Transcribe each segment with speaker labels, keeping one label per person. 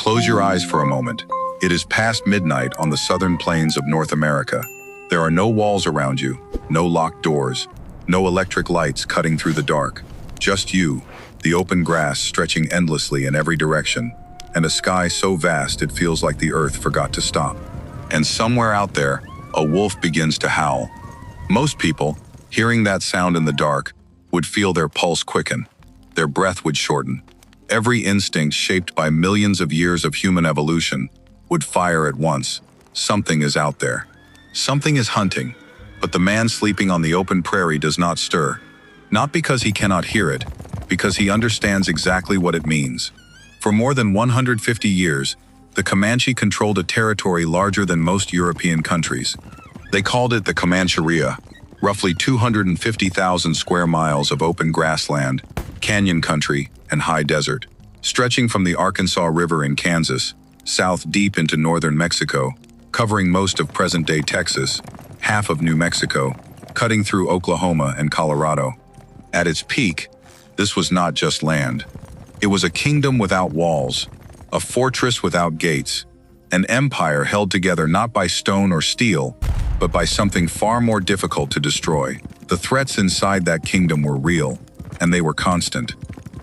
Speaker 1: Close your eyes for a moment. It is past midnight on the southern plains of North America. There are no walls around you, no locked doors, no electric lights cutting through the dark. Just you, the open grass stretching endlessly in every direction, and a sky so vast it feels like the earth forgot to stop. And somewhere out there, a wolf begins to howl. Most people, hearing that sound in the dark, would feel their pulse quicken. Their breath would shorten. Every instinct shaped by millions of years of human evolution would fire at once. Something is out there. Something is hunting. But the man sleeping on the open prairie does not stir. Not because he cannot hear it, because he understands exactly what it means. For more than 150 years, the Comanche controlled a territory larger than most European countries. They called it the Comancheria, roughly 250,000 square miles of open grassland, canyon country, and high desert, stretching from the Arkansas River in Kansas, south deep into northern Mexico, covering most of present-day Texas, half of New Mexico, cutting through Oklahoma and Colorado. At its peak, this was not just land. It was a kingdom without walls, a fortress without gates, an empire held together not by stone or steel, but by something far more difficult to destroy. The threats inside that kingdom were real, and they were constant.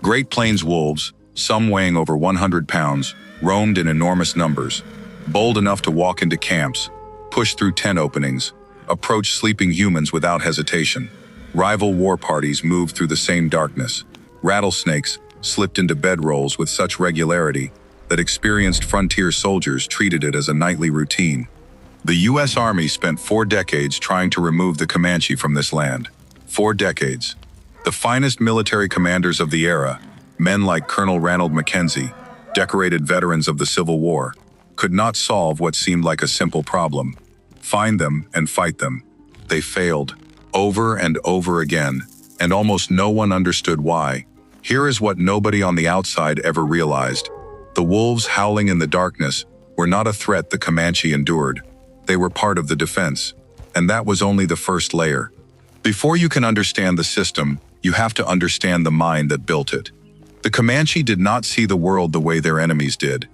Speaker 1: Great Plains wolves, some weighing over 100 pounds, roamed in enormous numbers, bold enough to walk into camps, push through tent openings, approach sleeping humans without hesitation. Rival war parties moved through the same darkness. Rattlesnakes slipped into bedrolls with such regularity that experienced frontier soldiers treated it as a nightly routine. The U.S. Army spent 4 decades trying to remove the Comanche from this land. 4 decades. The finest military commanders of the era, men like Colonel Ranald Mackenzie, decorated veterans of the Civil War, could not solve what seemed like a simple problem: find them and fight them. They failed, over and over again, and almost no one understood why. Here is what nobody on the outside ever realized. The wolves howling in the darkness were not a threat the Comanche endured. They were part of the defense, and that was only the first layer. Before you can understand the system, you have to understand the mind that built it. The Comanche did not see the world the way their enemies did,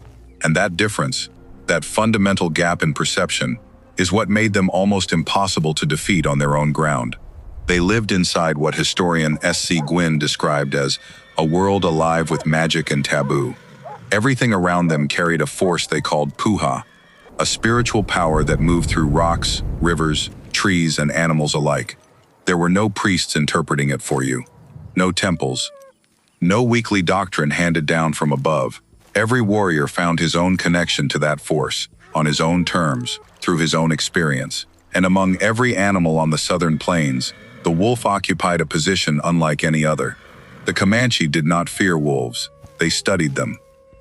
Speaker 1: and that difference, that fundamental gap in perception, is what made them almost impossible to defeat on their own ground. They lived inside what historian S.C. Gwynn described as a world alive with magic and taboo. Everything around them carried a force they called puha, a spiritual power that moved through rocks, rivers, trees, and animals alike. There were no priests interpreting it for you, no temples, no weekly doctrine handed down from above. Every warrior found his own connection to that force, on his own terms, through his own experience. And among every animal on the southern plains, the wolf occupied a position unlike any other. The Comanche did not fear wolves, they studied them.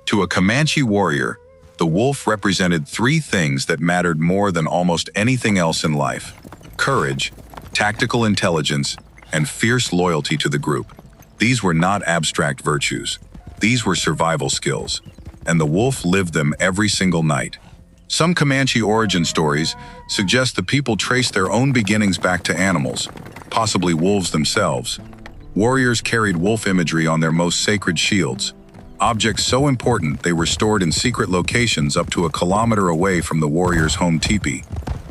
Speaker 1: To a Comanche warrior, the wolf represented 3 things that mattered more than almost anything else in life: courage, tactical intelligence, and fierce loyalty to the group. These were not abstract virtues. These were survival skills, and the wolf lived them every single night. Some Comanche origin stories suggest the people traced their own beginnings back to animals, possibly wolves themselves. Warriors carried wolf imagery on their most sacred shields, objects so important they were stored in secret locations up to a kilometer away from the warrior's home teepee.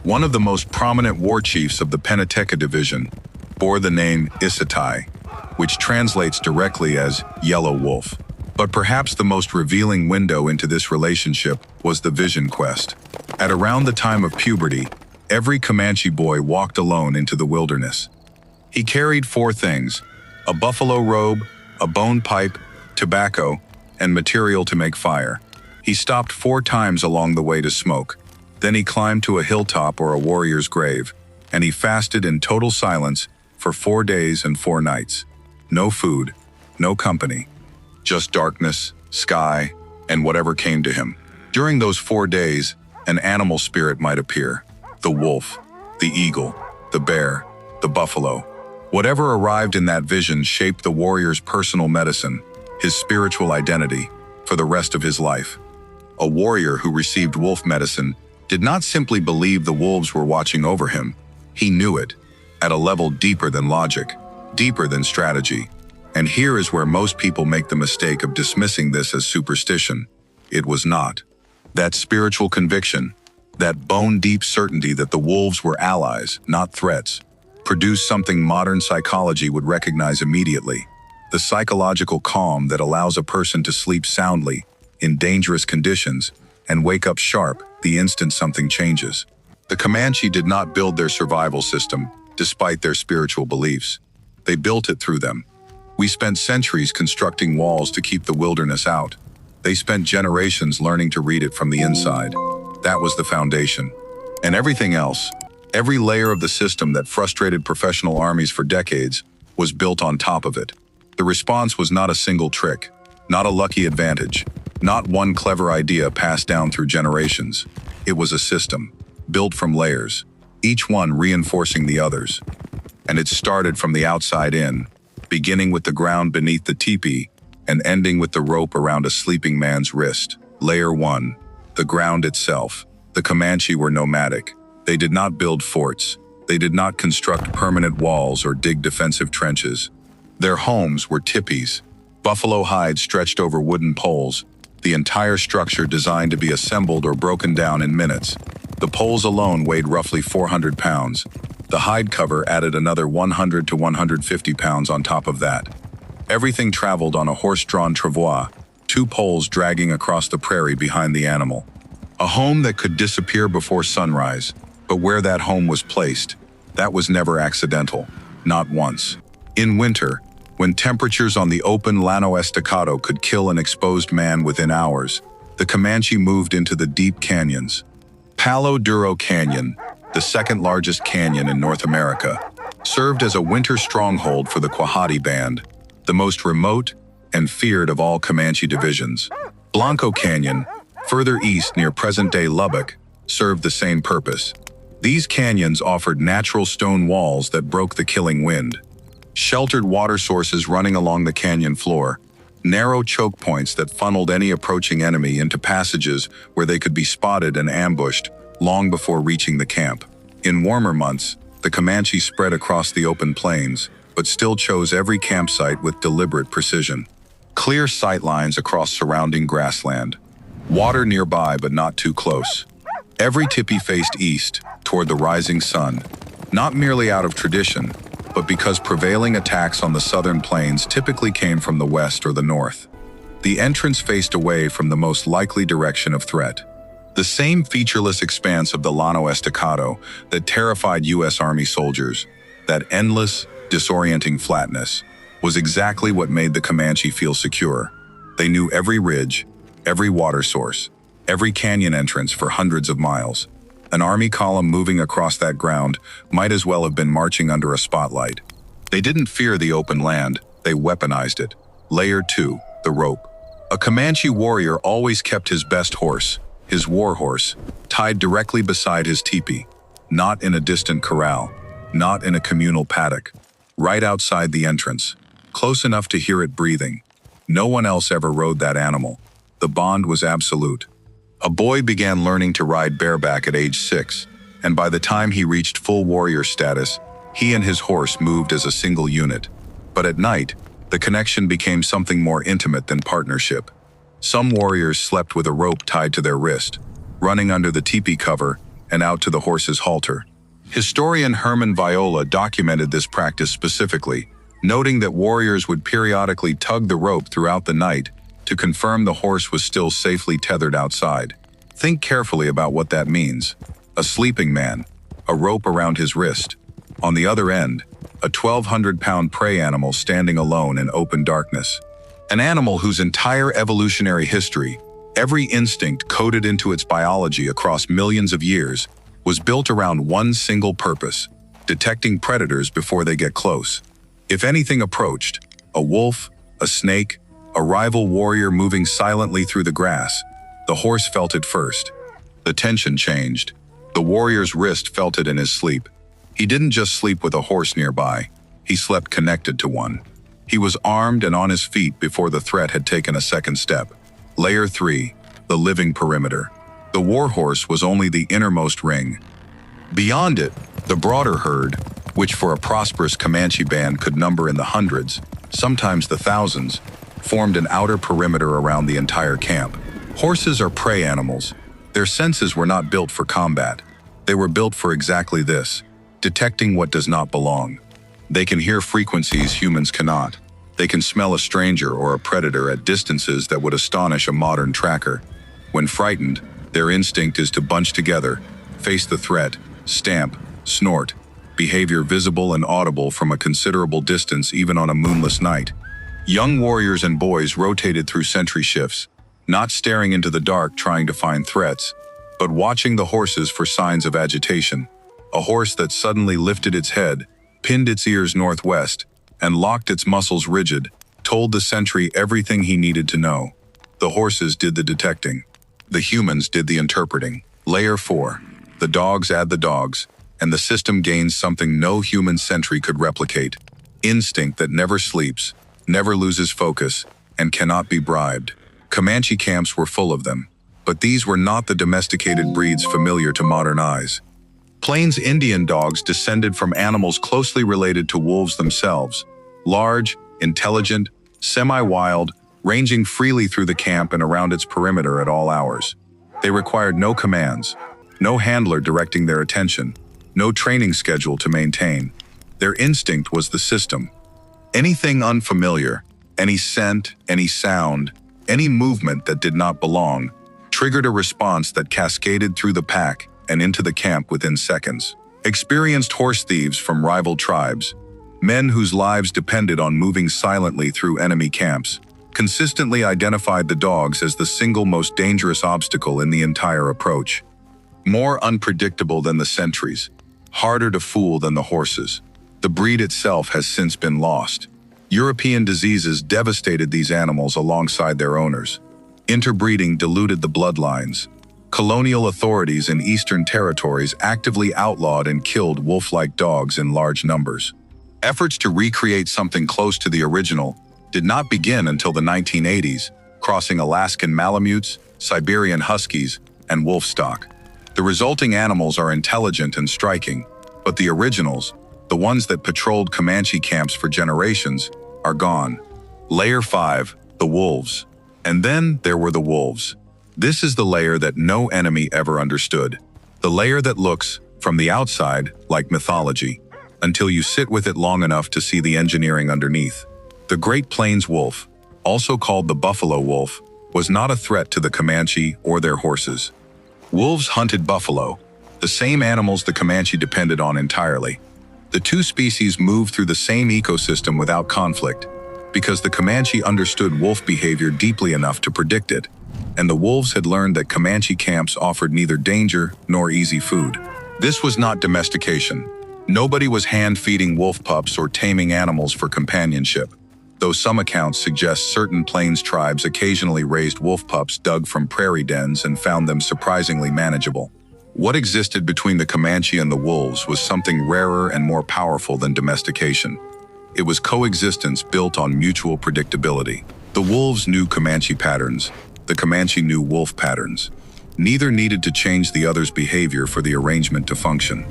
Speaker 1: One of the most prominent war chiefs of the Penateca division bore the name Isatai, which translates directly as Yellow Wolf. But perhaps the most revealing window into this relationship was the vision quest. At around the time of puberty, every Comanche boy walked alone into the wilderness. He carried 4 things: a buffalo robe, a bone pipe, tobacco, and material to make fire. He stopped 4 times along the way to smoke. Then he climbed to a hilltop or a warrior's grave, and he fasted in total silence for 4 days and 4 nights. No food, no company, just darkness, sky, and whatever came to him. During those 4 days, an animal spirit might appear: the wolf, the eagle, the bear, the buffalo. Whatever arrived in that vision shaped the warrior's personal medicine, his spiritual identity, for the rest of his life. A warrior who received wolf medicine did not simply believe the wolves were watching over him. He knew it, at a level deeper than logic, deeper than strategy. And here is where most people make the mistake of dismissing this as superstition. it was not. That spiritual conviction, that bone-deep certainty that the wolves were allies, not threats, produced something modern psychology would recognize immediately: the psychological calm that allows a person to sleep soundly in dangerous conditions and wake up sharp the instant something changes. The Comanche did not build their survival system despite their spiritual beliefs. They built it through them. We spent centuries constructing walls to keep the wilderness out. They spent generations learning to read it from the inside. That was the foundation. And everything else, every layer of the system that frustrated professional armies for decades, was built on top of it. The response was not a single trick, not a lucky advantage, not one clever idea passed down through generations. It was a system, built from layers, each one reinforcing the others. And it started from the outside in, beginning with the ground beneath the teepee and ending with the rope around a sleeping man's wrist. Layer 1, the ground itself. The Comanche were nomadic. They did not build forts. They did not construct permanent walls or dig defensive trenches. Their homes were teepees, buffalo hides stretched over wooden poles, the entire structure designed to be assembled or broken down in minutes. The poles alone weighed roughly 400 pounds. The hide cover added another 100 to 150 pounds on top of that. Everything traveled on a horse-drawn travois, 2 poles dragging across the prairie behind the animal. A home that could disappear before sunrise, but where that home was placed, that was never accidental, not once. In winter, when temperatures on the open Llano Estacado could kill an exposed man within hours, the Comanche moved into the deep canyons. Palo Duro Canyon, the second largest canyon in North America, served as a winter stronghold for the Quahati Band, the most remote and feared of all Comanche divisions. Blanco Canyon, further east near present-day Lubbock, served the same purpose. These canyons offered natural stone walls that broke the killing wind, sheltered water sources running along the canyon floor, narrow choke points that funneled any approaching enemy into passages where they could be spotted and ambushed long before reaching the camp. In warmer months, the Comanche spread across the open plains, but still chose every campsite with deliberate precision. Clear sight lines across surrounding grassland. Water nearby but not too close. Every teepee faced east, toward the rising sun, not merely out of tradition, but because prevailing attacks on the southern plains typically came from the west or the north. The entrance faced away from the most likely direction of threat. The same featureless expanse of the Llano Estacado that terrified U.S. Army soldiers, that endless, disorienting flatness, was exactly what made the Comanche feel secure. They knew every ridge, every water source, every canyon entrance for hundreds of miles. An army column moving across that ground might as well have been marching under a spotlight. They didn't fear the open land, they weaponized it. Layer 2, the rope. A Comanche warrior always kept his best horse, his war horse, tied directly beside his teepee, not in a distant corral, not in a communal paddock, right outside the entrance, close enough to hear it breathing. No one else ever rode that animal. The bond was absolute. A boy began learning to ride bareback at age 6, and by the time he reached full warrior status, he and his horse moved as a single unit. But at night, the connection became something more intimate than partnership. Some warriors slept with a rope tied to their wrist, running under the teepee cover and out to the horse's halter. Historian Herman Viola documented this practice specifically, noting that warriors would periodically tug the rope throughout the night to confirm the horse was still safely tethered outside. Think carefully about what that means. A sleeping man, a rope around his wrist. On the other end, a 1,200-pound prey animal standing alone in open darkness. An animal whose entire evolutionary history, every instinct coded into its biology across millions of years, was built around one single purpose: detecting predators before they get close. If anything approached, a wolf, a snake, a rival warrior moving silently through the grass, the horse felt it first. The tension changed. The warrior's wrist felt it in his sleep. He didn't just sleep with a horse nearby. He slept connected to one. He was armed and on his feet before the threat had taken a second step. Layer 3, the living perimeter. The warhorse was only the innermost ring. Beyond it, the broader herd, which for a prosperous Comanche band could number in the hundreds, sometimes the thousands, formed an outer perimeter around the entire camp. Horses are prey animals. Their senses were not built for combat. They were built for exactly this, detecting what does not belong. They can hear frequencies humans cannot. They can smell a stranger or a predator at distances that would astonish a modern tracker. When frightened, their instinct is to bunch together, face the threat, stamp, snort, behavior visible and audible from a considerable distance even on a moonless night. Young warriors and boys rotated through sentry shifts, not staring into the dark trying to find threats, but watching the horses for signs of agitation. A horse that suddenly lifted its head, pinned its ears northwest, and locked its muscles rigid, told the sentry everything he needed to know. The horses did the detecting. The humans did the interpreting. Layer 4. The dogs add the dogs, and the system gains something no human sentry could replicate. Instinct that never sleeps, never loses focus, and cannot be bribed. Comanche camps were full of them, but these were not the domesticated breeds familiar to modern eyes. Plains Indian dogs descended from animals closely related to wolves themselves, large, intelligent, semi-wild, ranging freely through the camp and around its perimeter at all hours. They required no commands, no handler directing their attention, no training schedule to maintain. Their instinct was the system. Anything unfamiliar, any scent, any sound, any movement that did not belong, triggered a response that cascaded through the pack and into the camp within seconds. Experienced horse thieves from rival tribes, men whose lives depended on moving silently through enemy camps, consistently identified the dogs as the single most dangerous obstacle in the entire approach. More unpredictable than the sentries, harder to fool than the horses. The breed itself has since been lost. European diseases devastated these animals alongside their owners. Interbreeding diluted the bloodlines. Colonial authorities in eastern territories actively outlawed and killed wolf-like dogs in large numbers. Efforts to recreate something close to the original did not begin until the 1980s, crossing Alaskan Malamutes, Siberian Huskies, and wolf stock. The resulting animals are intelligent and striking, but the originals, the ones that patrolled Comanche camps for generations, are gone. Layer 5, the wolves. And then there were the wolves. This is the layer that no enemy ever understood. The layer that looks, from the outside, like mythology, until you sit with it long enough to see the engineering underneath. The Great Plains wolf, also called the buffalo wolf, was not a threat to the Comanche or their horses. Wolves hunted buffalo, the same animals the Comanche depended on entirely. The two species moved through the same ecosystem without conflict, because the Comanche understood wolf behavior deeply enough to predict it, and the wolves had learned that Comanche camps offered neither danger nor easy food. This was not domestication. Nobody was hand-feeding wolf pups or taming animals for companionship, though some accounts suggest certain plains tribes occasionally raised wolf pups dug from prairie dens and found them surprisingly manageable. What existed between the Comanche and the wolves was something rarer and more powerful than domestication. It was coexistence built on mutual predictability. The wolves knew Comanche patterns. The Comanche knew wolf patterns. Neither needed to change the other's behavior for the arrangement to function.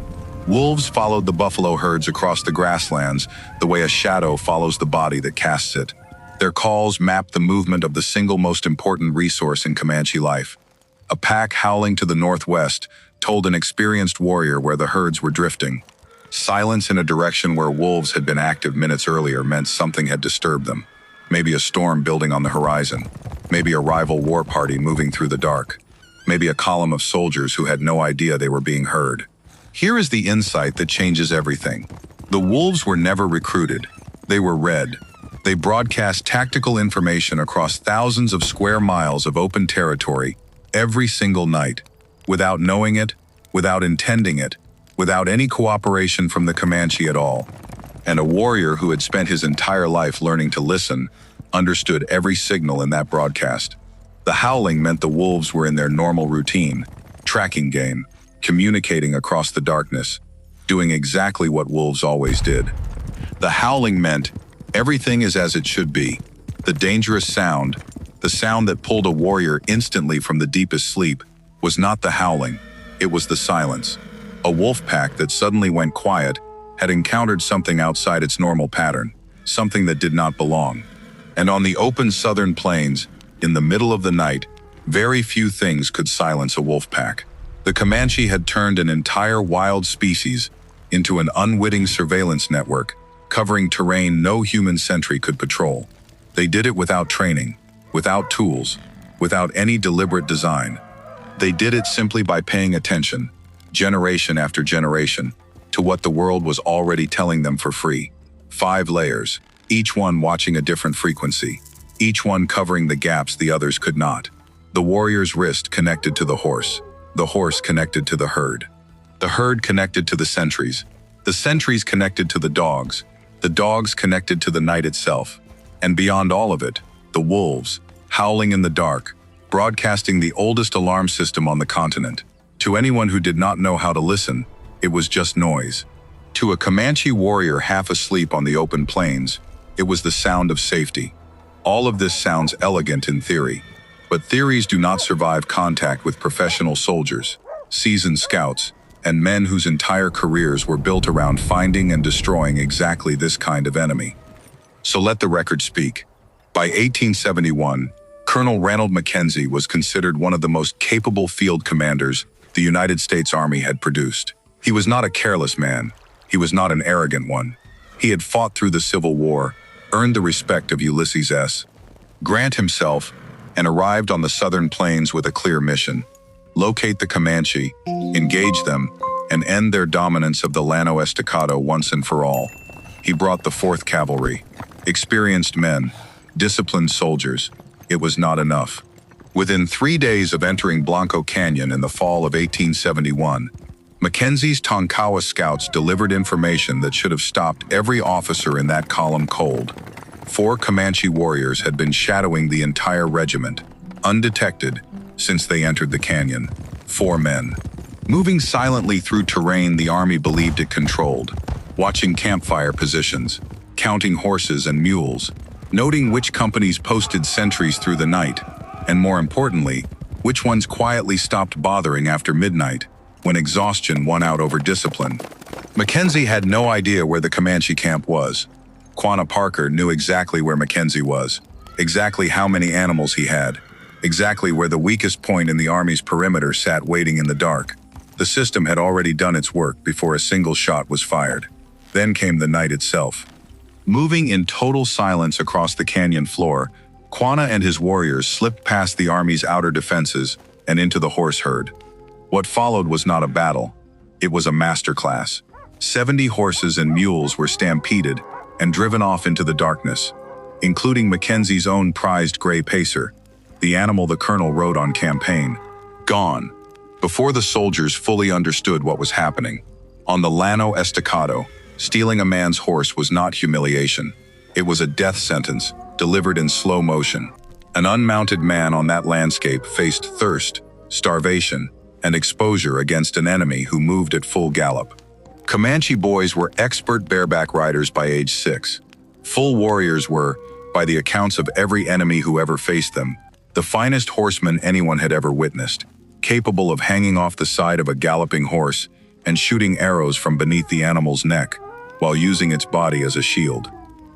Speaker 1: Wolves followed the buffalo herds across the grasslands the way a shadow follows the body that casts it. Their calls mapped the movement of the single most important resource in Comanche life. A pack howling to the northwest told an experienced warrior where the herds were drifting. Silence in a direction where wolves had been active minutes earlier meant something had disturbed them. Maybe a storm building on the horizon. Maybe a rival war party moving through the dark. Maybe a column of soldiers who had no idea they were being heard. Here is the insight that changes everything. The wolves were never recruited. They were read. They broadcast tactical information across thousands of square miles of open territory every single night, without knowing it, without intending it, without any cooperation from the Comanche at all. And a warrior who had spent his entire life learning to listen understood every signal in that broadcast. The howling meant the wolves were in their normal routine, tracking game, communicating across the darkness, doing exactly what wolves always did. The howling meant everything is as it should be. The dangerous sound, the sound that pulled a warrior instantly from the deepest sleep, was not the howling, it was the silence. A wolf pack that suddenly went quiet had encountered something outside its normal pattern, something that did not belong. And on the open southern plains, in the middle of the night, Very few things could silence a wolf pack. The Comanche had turned an entire wild species into an unwitting surveillance network, covering terrain no human sentry could patrol. They did it without training, without tools, without any deliberate design. They did it simply by paying attention, generation after generation, to what the world was already telling them for free. 5 layers, each one watching a different frequency, each one covering the gaps the others could not. The warrior's wrist connected to the horse connected to the herd connected to the sentries connected to the dogs connected to the night itself, and beyond all of it, the wolves, howling in the dark, broadcasting the oldest alarm system on the continent. To anyone who did not know how to listen, it was just noise. To a Comanche warrior half asleep on the open plains, it was the sound of safety. All of this sounds elegant in theory, but theories do not survive contact with professional soldiers, seasoned scouts, and men whose entire careers were built around finding and destroying exactly this kind of enemy. So let the record speak. By 1871, Colonel Ranald Mackenzie was considered one of the most capable field commanders the United States Army had produced. He was not a careless man. He was not an arrogant one. He had fought through the Civil War, earned the respect of Ulysses S. Grant himself, and arrived on the southern plains with a clear mission: locate the Comanche, engage them, and end their dominance of the Llano Estacado once and for all. He brought the 4th Cavalry, experienced men, disciplined soldiers. It was not enough. Within 3 days of entering Blanco Canyon in the fall of 1871, Mackenzie's Tonkawa scouts delivered information that should have stopped every officer in that column cold. 4 Comanche warriors had been shadowing the entire regiment, undetected, since they entered the canyon. 4 men, moving silently through terrain the army believed it controlled, watching campfire positions, counting horses and mules, noting which companies posted sentries through the night, and more importantly, which ones quietly stopped bothering after midnight, when exhaustion won out over discipline. Mackenzie had no idea where the Comanche camp was. Quanah Parker knew exactly where Mackenzie was, exactly how many animals he had, exactly where the weakest point in the Army's perimeter sat waiting in the dark. The system had already done its work before a single shot was fired. Then came the night itself. Moving in total silence across the canyon floor, Quanah and his warriors slipped past the Army's outer defenses and into the horse herd. What followed was not a battle. It was a masterclass. 70 horses and mules were stampeded and driven off into the darkness, including Mackenzie's own prized gray pacer, the animal the colonel rode on campaign. Gone, before the soldiers fully understood what was happening. On the Llano Estacado, stealing a man's horse was not humiliation. It was a death sentence, delivered in slow motion. An unmounted man on that landscape faced thirst, starvation, and exposure against an enemy who moved at full gallop. Comanche boys were expert bareback riders by age 6. Full warriors were, by the accounts of every enemy who ever faced them, the finest horsemen anyone had ever witnessed, capable of hanging off the side of a galloping horse and shooting arrows from beneath the animal's neck, while using its body as a shield.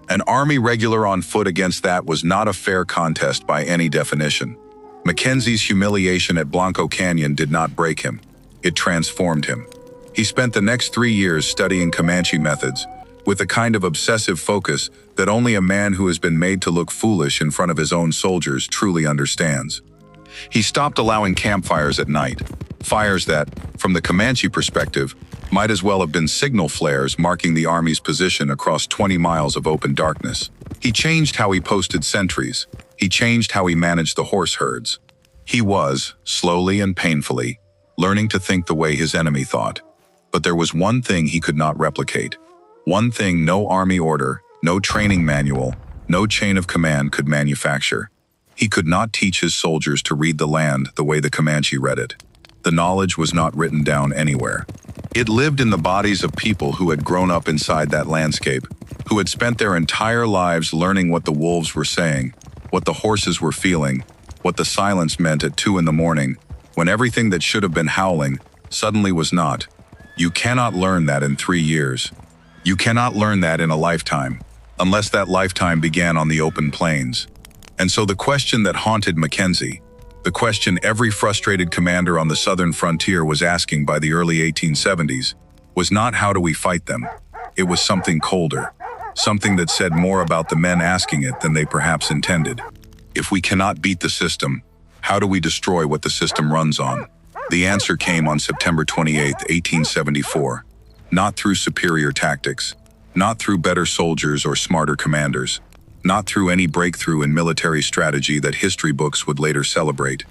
Speaker 1: An Army regular on foot against that was not a fair contest by any definition. Mackenzie's humiliation at Blanco Canyon did not break him. It transformed him. He spent the next 3 years studying Comanche methods, with the kind of obsessive focus that only a man who has been made to look foolish in front of his own soldiers truly understands. He stopped allowing campfires at night, fires that, from the Comanche perspective, might as well have been signal flares marking the Army's position across 20 miles of open darkness. He changed how he posted sentries. He changed how he managed the horse herds. He was, slowly and painfully, learning to think the way his enemy thought. But there was one thing he could not replicate. One thing no Army order, no training manual, no chain of command could manufacture. He could not teach his soldiers to read the land the way the Comanche read it. The knowledge was not written down anywhere. It lived in the bodies of people who had grown up inside that landscape, who had spent their entire lives learning what the wolves were saying, what the horses were feeling, what the silence meant at 2 in the morning, when everything that should have been howling suddenly was not. You cannot learn that in 3 years. You cannot learn that in a lifetime, unless that lifetime began on the open plains. And so the question that haunted Mackenzie, The question every frustrated commander on the southern frontier was asking by the early 1870s was not how do we fight them? It was something colder, something that said more about the men asking it than they perhaps intended. If we cannot beat the system, how do we destroy what the system runs on? The answer came on September 28, 1874. Not through superior tactics, not through better soldiers or smarter commanders, not through any breakthrough in military strategy that history books would later celebrate.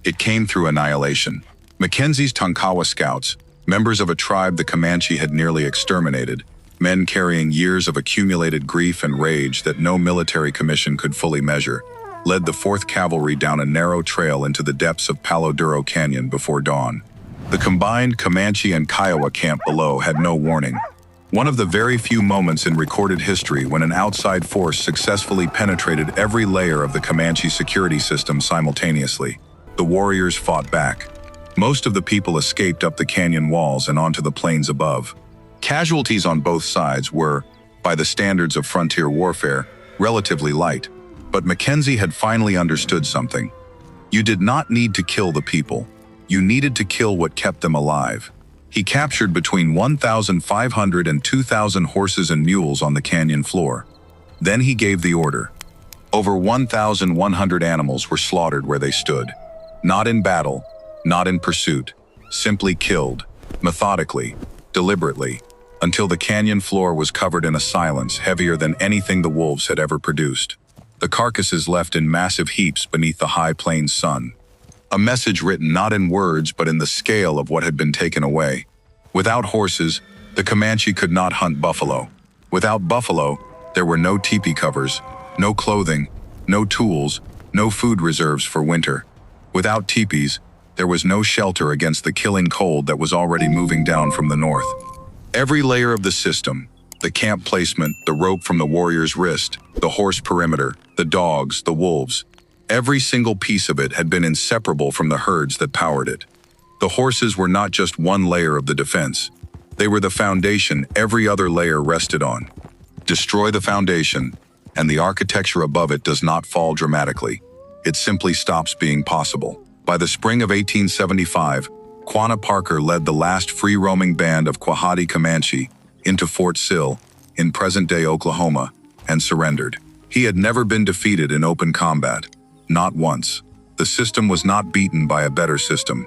Speaker 1: It came through annihilation. Mackenzie's Tonkawa scouts, members of a tribe the Comanche had nearly exterminated, men carrying years of accumulated grief and rage that no military commission could fully measure, led the 4th Cavalry down a narrow trail into the depths of Palo Duro Canyon before dawn. The combined Comanche and Kiowa camp below had no warning. One of the very few moments in recorded history when an outside force successfully penetrated every layer of the Comanche security system simultaneously. The warriors fought back. Most of the people escaped up the canyon walls and onto the plains above. Casualties on both sides were, by the standards of frontier warfare, relatively light. But Mackenzie had finally understood something. You did not need to kill the people. You needed to kill what kept them alive. He captured between 1,500 and 2,000 horses and mules on the canyon floor. Then he gave the order. Over 1,100 animals were slaughtered where they stood. Not in battle, not in pursuit, simply killed, methodically, deliberately, until the canyon floor was covered in a silence heavier than anything the wolves had ever produced. The carcasses left in massive heaps beneath the high plains sun. A message written not in words but in the scale of what had been taken away. Without horses, the Comanche could not hunt buffalo. Without buffalo, there were no teepee covers, no clothing, no tools, no food reserves for winter. Without teepees, there was no shelter against the killing cold that was already moving down from the north. Every layer of the system, the camp placement, the rope from the warrior's wrist, the horse perimeter, the dogs, the wolves, every single piece of it had been inseparable from the herds that powered it. The horses were not just one layer of the defense. They were the foundation every other layer rested on. Destroy the foundation, and the architecture above it does not fall dramatically. It simply stops being possible. By the spring of 1875, Quanah Parker led the last free-roaming band of Quahati Comanche into Fort Sill, in present-day Oklahoma, and surrendered. He had never been defeated in open combat. Not once. The system was not beaten by a better system.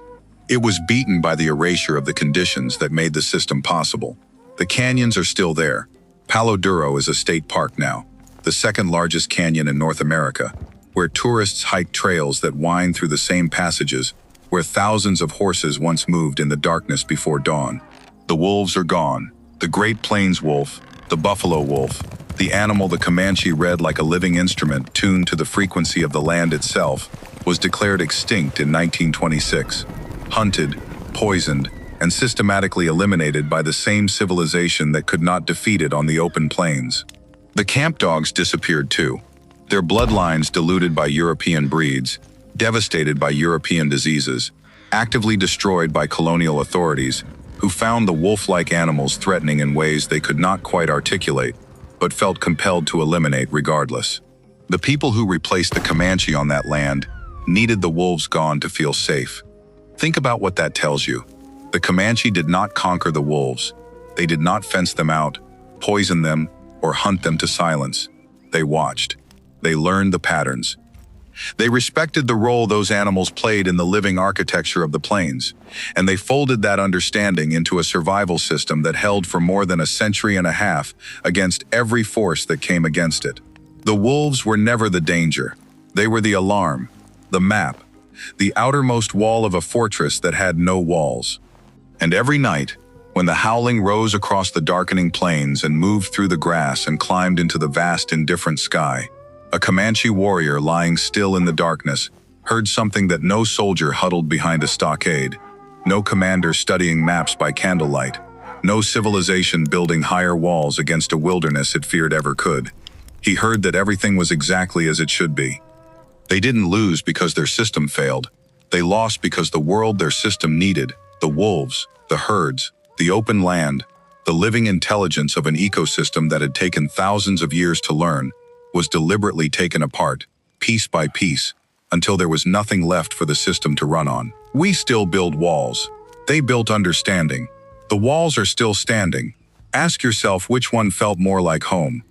Speaker 1: It was beaten by the erasure of the conditions that made the system possible. The canyons are still there. Palo Duro is a state park now, the second largest canyon in North America, where tourists hike trails that wind through the same passages, where thousands of horses once moved in the darkness before dawn. The wolves are gone. The Great Plains wolf, the buffalo wolf, the animal the Comanche read like a living instrument tuned to the frequency of the land itself, was declared extinct in 1926, hunted, poisoned, and systematically eliminated by the same civilization that could not defeat it on the open plains. The camp dogs disappeared too, their bloodlines diluted by European breeds, devastated by European diseases, actively destroyed by colonial authorities, who found the wolf-like animals threatening in ways they could not quite articulate, but felt compelled to eliminate regardless. The people who replaced the Comanche on that land needed the wolves gone to feel safe. Think about what that tells you. The Comanche did not conquer the wolves. They did not fence them out, poison them, or hunt them to silence. They watched. They learned the patterns. They respected the role those animals played in the living architecture of the plains, and they folded that understanding into a survival system that held for more than a century and a half against every force that came against it. The wolves were never the danger. They were the alarm, the map, the outermost wall of a fortress that had no walls. And every night, when the howling rose across the darkening plains and moved through the grass and climbed into the vast indifferent sky, a Comanche warrior lying still in the darkness heard something that no soldier huddled behind a stockade, no commander studying maps by candlelight, no civilization building higher walls against a wilderness it feared ever could. He heard that everything was exactly as it should be. They didn't lose because their system failed. They lost because the world their system needed, the wolves, the herds, the open land, the living intelligence of an ecosystem that had taken thousands of years to learn, was deliberately taken apart, piece by piece, until there was nothing left for the system to run on. We still build walls. They built understanding. The walls are still standing. Ask yourself which one felt more like home.